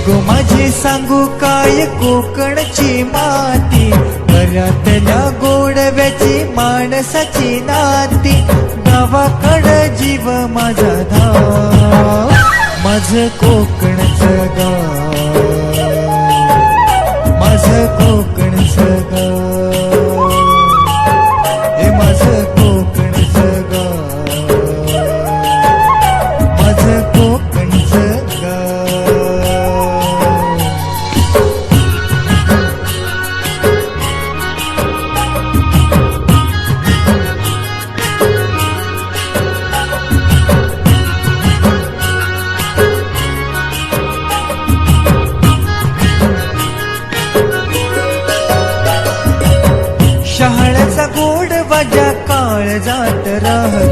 गो माझी सांगू काय कोकणची माती, घरातल्या गोडव्याची माणसाची नाती, गावाकडं जीव माझा धाव, माझं कोकणचं गाव, माझं कोकणचं गाव, हे माझं कोकणचं गाव, माझं कोकणचं गाव. शहाळ्याचा गोड वाजा काळजात राहतो,